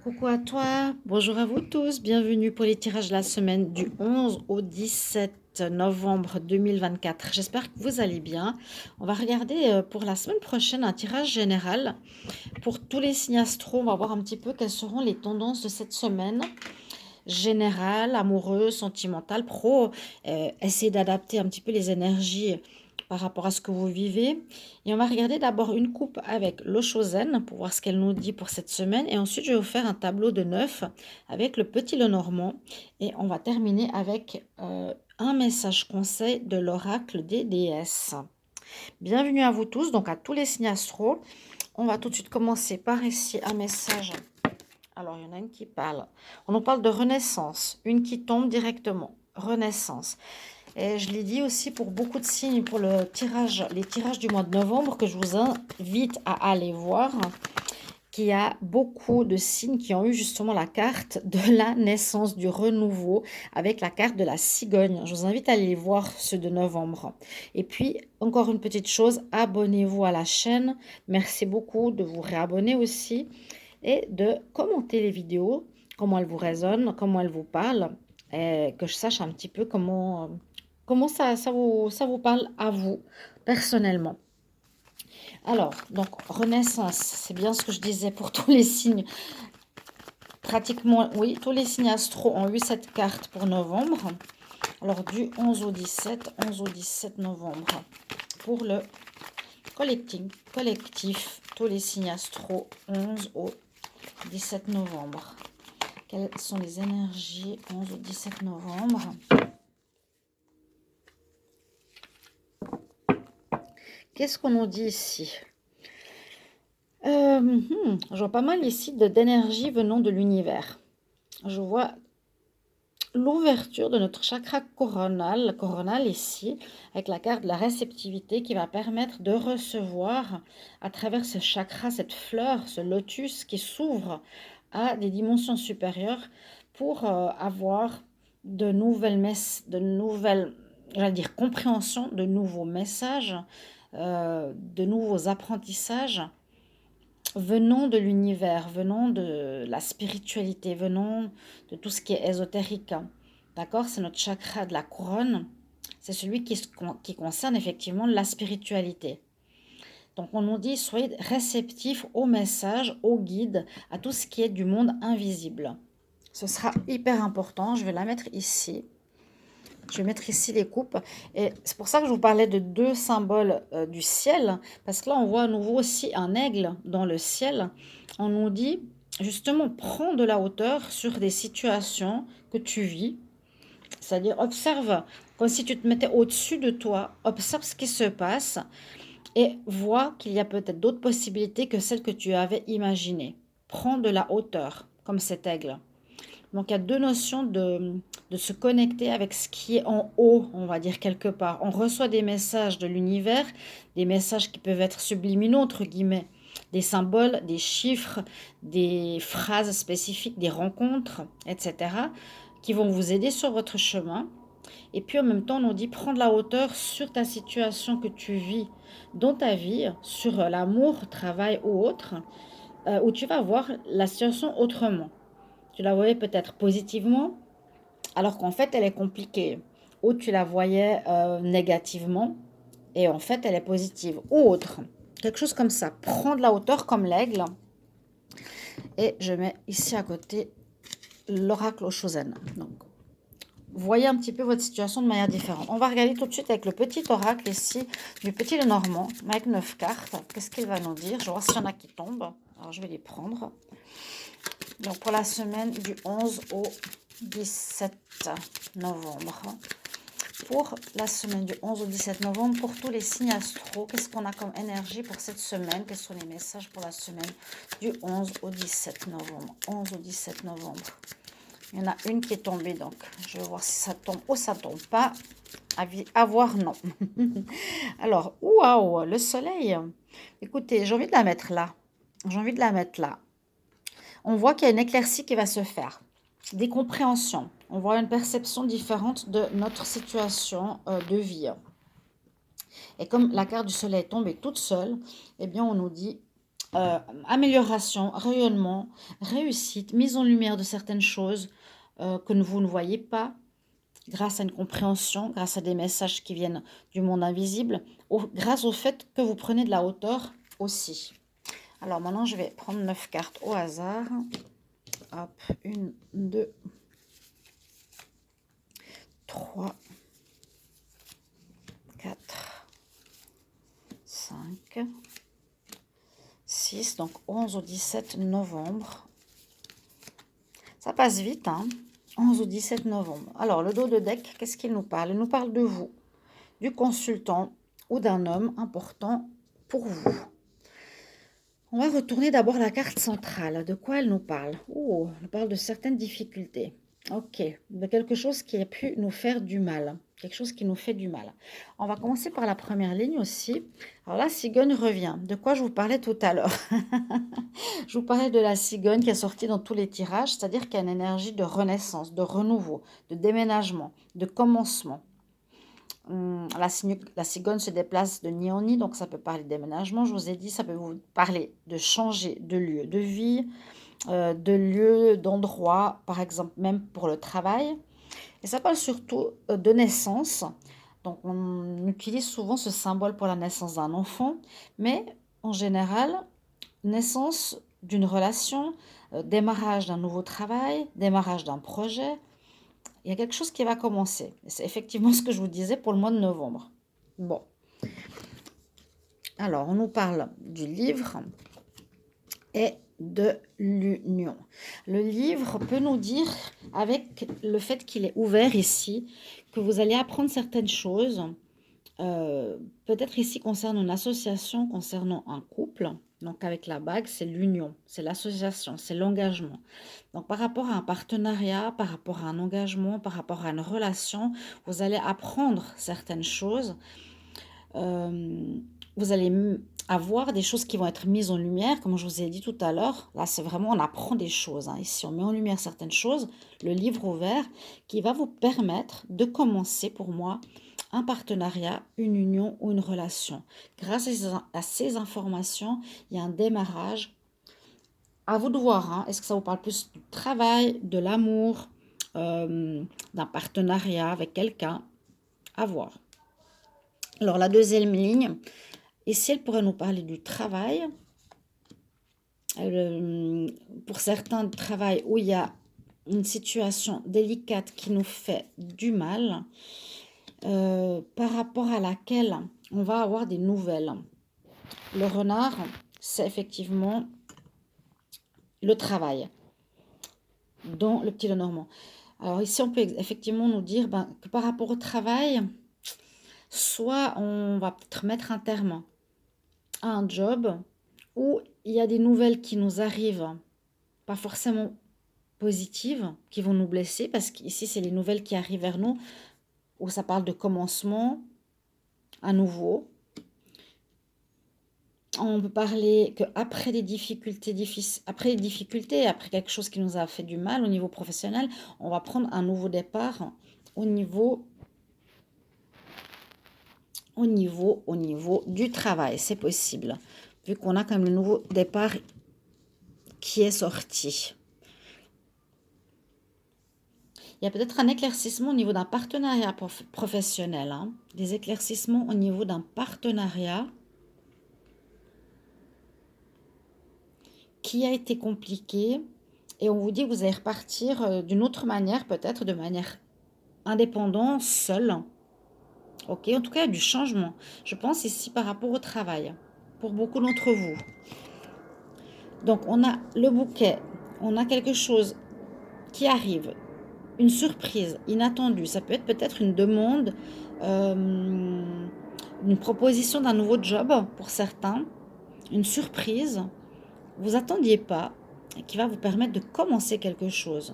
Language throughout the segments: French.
Coucou à toi, bonjour à vous tous, bienvenue pour les tirages de la semaine du 11 au 17 novembre 2024. J'espère que vous allez bien. On va regarder pour la semaine prochaine un tirage général pour tous les signes astro. On va voir un petit peu quelles seront les tendances de cette semaine générale, amoureuse, sentimentale, pro. Essayez d'adapter un petit peu les énergies par rapport à ce que vous vivez. Et on va regarder d'abord une coupe avec l'eau zen pour voir ce qu'elle nous dit pour cette semaine. Et ensuite, je vais vous faire un tableau de 9 avec le petit Lenormand. Et on va terminer avec un message conseil de l'oracle des déesses. Bienvenue à vous tous, donc à tous les signes astro. On va tout de suite commencer par ici un message. Alors, il y en a une qui parle. On nous parle de renaissance. Une qui tombe directement. Renaissance. Et je l'ai dit aussi pour beaucoup de signes, pour le tirage, les tirages du mois de novembre, que je vous invite à aller voir, qu'il y a beaucoup de signes qui ont eu justement la carte de la naissance, du renouveau, avec la carte de la cigogne. Je vous invite à aller voir ceux de novembre. Et puis, encore une petite chose, abonnez-vous à la chaîne. Merci beaucoup de vous réabonner aussi et de commenter les vidéos, comment elles vous résonnent, comment elles vous parlent, et que je sache un petit peu comment ça vous parle à vous, personnellement. Alors, donc, Renaissance, c'est bien ce que je disais pour tous les signes. Pratiquement, oui, tous les signes astro ont eu cette carte pour novembre. Alors, du 11 au 17, 11 au 17 novembre, pour le collectif, tous les signes astro, 11 au 17 novembre. Quelles sont les énergies 11 au 17 novembre? Qu'est-ce qu'on nous dit ici? Je vois pas mal ici d'énergie venant de l'univers. Je vois l'ouverture de notre chakra coronal ici, avec la carte de la réceptivité qui va permettre de recevoir à travers ce chakra, cette fleur, ce lotus qui s'ouvre à des dimensions supérieures pour avoir de nouvelles j'allais dire, compréhension, de nouveaux messages, de nouveaux apprentissages venant de l'univers, venant de la spiritualité, venant de tout ce qui est ésotérique. D'accord? C'est notre chakra de la couronne. C'est celui qui concerne effectivement la spiritualité. Donc on nous dit, soyez réceptifs aux messages, aux guides, à tout ce qui est du monde invisible. Ce sera hyper important. Je vais la mettre ici. Je vais mettre ici les coupes. Et c'est pour ça que je vous parlais de deux symboles du ciel. Parce que là, on voit à nouveau aussi un aigle dans le ciel. On nous dit, justement, prends de la hauteur sur des situations que tu vis. C'est-à-dire, observe, comme si tu te mettais au-dessus de toi. Observe ce qui se passe et vois qu'il y a peut-être d'autres possibilités que celles que tu avais imaginées. Prends de la hauteur, comme cet aigle. Donc, il y a deux notions de se connecter avec ce qui est en haut, on va dire quelque part. On reçoit des messages de l'univers, des messages qui peuvent être subliminaux, entre guillemets, des symboles, des chiffres, des phrases spécifiques, des rencontres, etc., qui vont vous aider sur votre chemin. Et puis en même temps, on nous dit prendre la hauteur sur ta situation que tu vis dans ta vie, sur l'amour, travail ou autre, où tu vas voir la situation autrement. Tu la voyais peut-être positivement, alors qu'en fait, elle est compliquée. Ou tu la voyais négativement, et en fait, elle est positive. Ou autre. Quelque chose comme ça. Prends de la hauteur comme l'aigle. Et je mets ici à côté l'oracle au Shosen. Donc, voyez un petit peu votre situation de manière différente. On va regarder tout de suite avec le petit oracle ici, du petit Lenormand, avec 9 cartes. Qu'est-ce qu'il va nous dire? Je vais voir s'il y en a qui tombent. Alors, je vais les prendre. Donc, pour la semaine du 11 au 17 novembre. Pour la semaine du 11 au 17 novembre, pour tous les signes astro, qu'est-ce qu'on a comme énergie pour cette semaine? Quels sont les messages pour la semaine du 11 au 17 novembre? 11 au 17 novembre. Il y en a une qui est tombée, donc je vais voir si ça tombe ou ça tombe pas. À voir, non. Alors, waouh, le soleil. Écoutez, j'ai envie de la mettre là. J'ai envie de la mettre là. On voit qu'il y a une éclaircie qui va se faire. Des compréhensions. On voit une perception différente de notre situation de vie. Et comme la carte du soleil est tombée toute seule, eh bien on nous dit amélioration, rayonnement, réussite, mise en lumière de certaines choses que vous ne voyez pas, grâce à une compréhension, grâce à des messages qui viennent du monde invisible, grâce au fait que vous prenez de la hauteur aussi. Alors maintenant, je vais prendre 9 cartes au hasard. Hop, 1, 2, 3, 4, 5, 6, donc 11 au 17 novembre. Ça passe vite, hein, 11 au 17 novembre. Alors, le dos de deck, qu'est-ce qu'il nous parle? Il nous parle de vous, du consultant ou d'un homme important pour vous. On va retourner d'abord la carte centrale. De quoi elle nous parle? Oh, elle nous parle de certaines difficultés. Ok, de quelque chose qui a pu nous faire du mal. Quelque chose qui nous fait du mal. On va commencer par la première ligne aussi. Alors la cigogne revient. De quoi je vous parlais tout à l'heure? Je vous parlais de la cigogne qui est sortie dans tous les tirages, c'est-à-dire qu'il y a une énergie de renaissance, de renouveau, de déménagement, de commencement. La cigogne se déplace de nid en nid, donc ça peut parler de déménagement. Je vous ai dit, ça peut vous parler de changer de lieu de vie, de lieu, d'endroit, par exemple même pour le travail. Et ça parle surtout de naissance. Donc on utilise souvent ce symbole pour la naissance d'un enfant, mais en général, naissance d'une relation, démarrage d'un nouveau travail, démarrage d'un projet. Il y a quelque chose qui va commencer. C'est effectivement ce que je vous disais pour le mois de novembre. Bon. Alors, on nous parle du livre et de l'union. Le livre peut nous dire, avec le fait qu'il est ouvert ici, que vous allez apprendre certaines choses, peut-être ici concernant une association, concernant un couple. Donc avec la bague, c'est l'union, c'est l'association, c'est l'engagement. Donc par rapport à un partenariat, par rapport à un engagement, par rapport à une relation, vous allez apprendre certaines choses. Vous allez avoir des choses qui vont être mises en lumière, comme je vous ai dit tout à l'heure. Là, c'est vraiment, on apprend des choses, hein. Ici, on met en lumière certaines choses, le livre ouvert, qui va vous permettre de commencer, pour moi, un partenariat, une union ou une relation. Grâce à ces informations, il y a un démarrage. À vous de voir, hein. Est-ce que ça vous parle plus du travail, de l'amour, d'un partenariat avec quelqu'un? À voir. Alors, la deuxième ligne, ici, elle pourrait nous parler du travail. Pour certains, du travail où il y a une situation délicate qui nous fait du mal, par rapport à laquelle on va avoir des nouvelles. Le renard, c'est effectivement le travail, dont le petit Lenormand. Alors ici, on peut effectivement nous dire que par rapport au travail, soit on va peut-être mettre un terme à un job où il y a des nouvelles qui nous arrivent, pas forcément positives, qui vont nous blesser, parce qu'ici, c'est les nouvelles qui arrivent vers nous, où ça parle de commencement à nouveau. On peut parler qu'après des difficultés, après quelque chose qui nous a fait du mal au niveau professionnel, on va prendre un nouveau départ au niveau du travail. C'est possible, vu qu'on a quand même le nouveau départ qui est sorti. Il y a peut-être un éclaircissement au niveau d'un partenariat professionnel, hein. Des éclaircissements au niveau d'un partenariat qui a été compliqué, et on vous dit que vous allez repartir d'une autre manière, peut-être de manière indépendante, seul. Ok, en tout cas, il y a du changement. Je pense ici par rapport au travail, pour beaucoup d'entre vous. Donc, on a le bouquet, on a quelque chose qui arrive, une surprise inattendue. Ça peut être peut-être une demande, une proposition d'un nouveau job pour certains, une surprise. Vous attendiez pas, et qui va vous permettre de commencer quelque chose.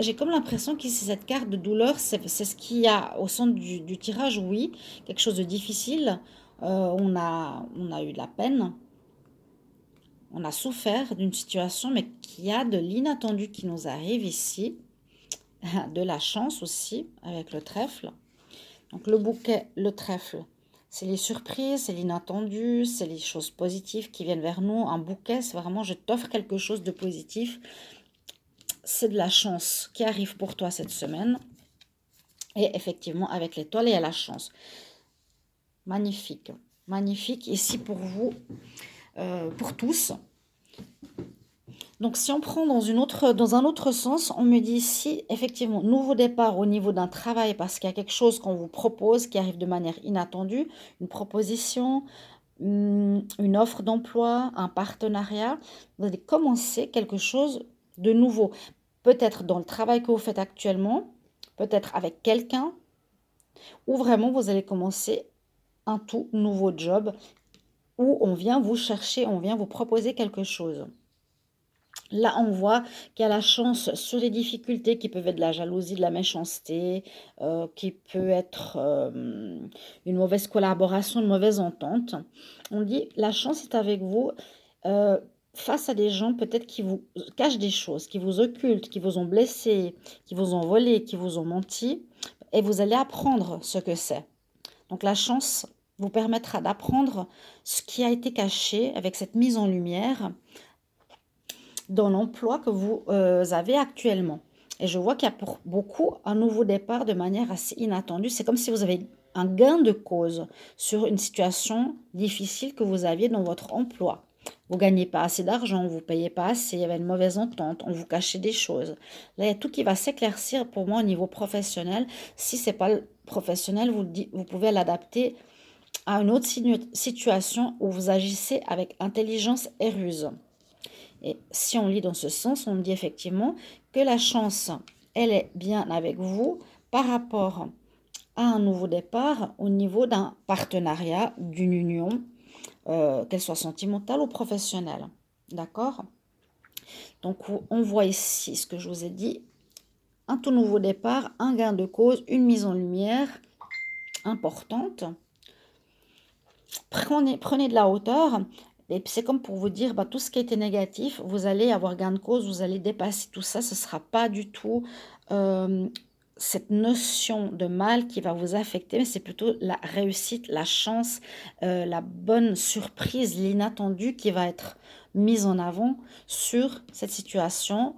J'ai comme l'impression qu'ici, cette carte de douleur, c'est ce qu'il y a au centre du tirage, oui. Quelque chose de difficile. On a eu de la peine. On a souffert d'une situation, mais qu'il y a de l'inattendu qui nous arrive ici. De la chance aussi, avec le trèfle. Donc le bouquet, le trèfle, C'est les surprises, c'est l'inattendu, c'est les choses positives qui viennent vers nous. Un bouquet, c'est vraiment je t'offre quelque chose de positif. C'est de la chance qui arrive pour toi cette semaine. Et effectivement, avec l'étoile, il y a la chance. Magnifique. Magnifique ici pour vous, pour tous. Donc, si on prend dans un autre sens, on me dit ici, effectivement, nouveau départ au niveau d'un travail parce qu'il y a quelque chose qu'on vous propose qui arrive de manière inattendue, une proposition, une offre d'emploi, un partenariat. Vous allez commencer quelque chose de nouveau. Peut-être dans le travail que vous faites actuellement, peut-être avec quelqu'un, ou vraiment vous allez commencer un tout nouveau job où on vient vous chercher, on vient vous proposer quelque chose. Là, on voit qu'il y a la chance sur les difficultés qui peuvent être de la jalousie, de la méchanceté, qui peut être une mauvaise collaboration, une mauvaise entente. On dit la chance est avec vous euh, face à des gens peut-être qui vous cachent des choses, qui vous occultent, qui vous ont blessé, qui vous ont volé, qui vous ont menti, et vous allez apprendre ce que c'est. Donc la chance vous permettra d'apprendre ce qui a été caché avec cette mise en lumière dans l'emploi que vous avez actuellement. Et je vois qu'il y a pour beaucoup un nouveau départ de manière assez inattendue. C'est comme si vous avez un gain de cause sur une situation difficile que vous aviez dans votre emploi. Vous ne gagnez pas assez d'argent, vous ne payez pas assez, il y avait une mauvaise entente, on vous cachait des choses. Là, il y a tout qui va s'éclaircir pour moi au niveau professionnel. Si ce n'est pas professionnel, vous pouvez l'adapter à une autre situation où vous agissez avec intelligence et ruse. Et si on lit dans ce sens, on dit effectivement que la chance, elle est bien avec vous par rapport à un nouveau départ au niveau d'un partenariat, d'une union, qu'elle soit sentimentale ou professionnelle. D'accord? Donc, on voit ici ce que je vous ai dit. Un tout nouveau départ, un gain de cause, une mise en lumière importante. Prenez de la hauteur. Et c'est comme pour vous dire, tout ce qui était négatif, vous allez avoir gain de cause, vous allez dépasser tout ça. Ce ne sera pas du tout cette notion de mal qui va vous affecter, mais c'est plutôt la réussite, la chance, la bonne surprise, l'inattendu qui va être mise en avant sur cette situation.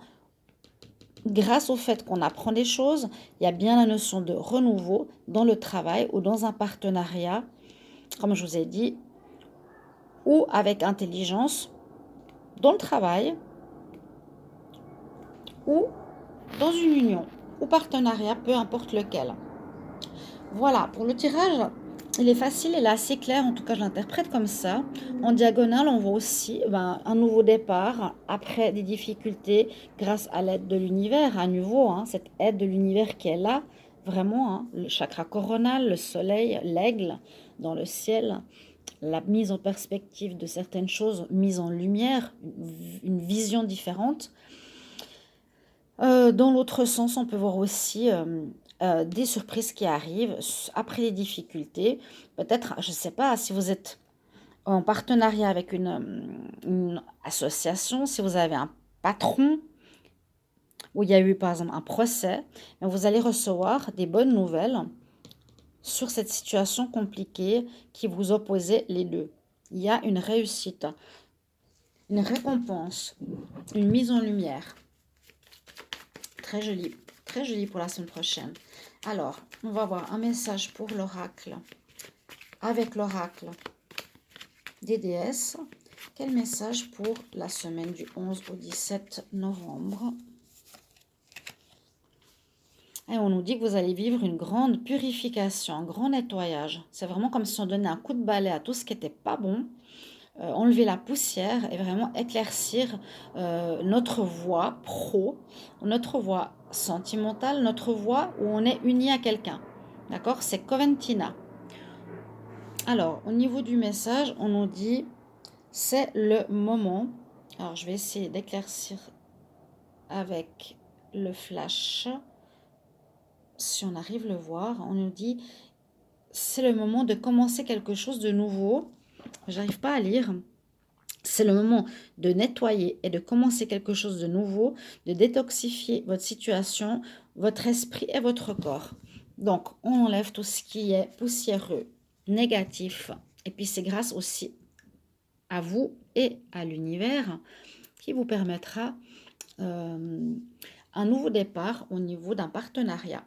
Grâce au fait qu'on apprend des choses, il y a bien la notion de renouveau dans le travail ou dans un partenariat, comme je vous ai dit, ou avec intelligence dans le travail ou dans une union ou partenariat, peu importe lequel. Voilà, pour le tirage, il est facile, il est assez clair, en tout cas je l'interprète comme ça. En diagonale, on voit aussi un nouveau départ après des difficultés grâce à l'aide de l'univers, à nouveau, cette aide de l'univers qui est là, vraiment, le chakra coronal, le soleil, l'aigle dans le ciel, la mise en perspective de certaines choses, mise en lumière, une vision différente. Dans l'autre sens, on peut voir aussi des surprises qui arrivent après les difficultés. Peut-être, je ne sais pas, si vous êtes en partenariat avec une association, si vous avez un patron, où il y a eu par exemple un procès, vous allez recevoir des bonnes nouvelles sur cette situation compliquée qui vous opposait les deux. Il y a une réussite, une récompense, une mise en lumière. Très joli pour la semaine prochaine. Alors, on va voir un message pour l'oracle. Avec l'oracle des déesses, quel message pour la semaine du 11 au 17 novembre? Et on nous dit que vous allez vivre une grande purification, un grand nettoyage. C'est vraiment comme si on donnait un coup de balai à tout ce qui n'était pas bon. Enlever la poussière et vraiment éclaircir notre voie pro, notre voie sentimentale, notre voie où on est uni à quelqu'un. D'accord? C'est Coventina. Alors, au niveau du message, on nous dit c'est le moment. Alors, je vais essayer d'éclaircir avec le flash. Si on arrive à le voir, on nous dit c'est le moment de commencer quelque chose de nouveau. J'arrive pas à lire. C'est le moment de nettoyer et de commencer quelque chose de nouveau, de détoxifier votre situation, votre esprit et votre corps. Donc, on enlève tout ce qui est poussiéreux, négatif. Et puis c'est grâce aussi à vous et à l'univers qui vous permettra un nouveau départ au niveau d'un partenariat.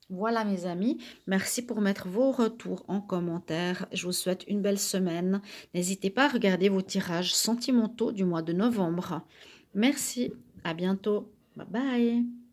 Voilà mes amis, merci pour mettre vos retours en commentaire. Je vous souhaite une belle semaine. N'hésitez pas à regarder vos tirages sentimentaux du mois de novembre. Merci, à bientôt. Bye bye.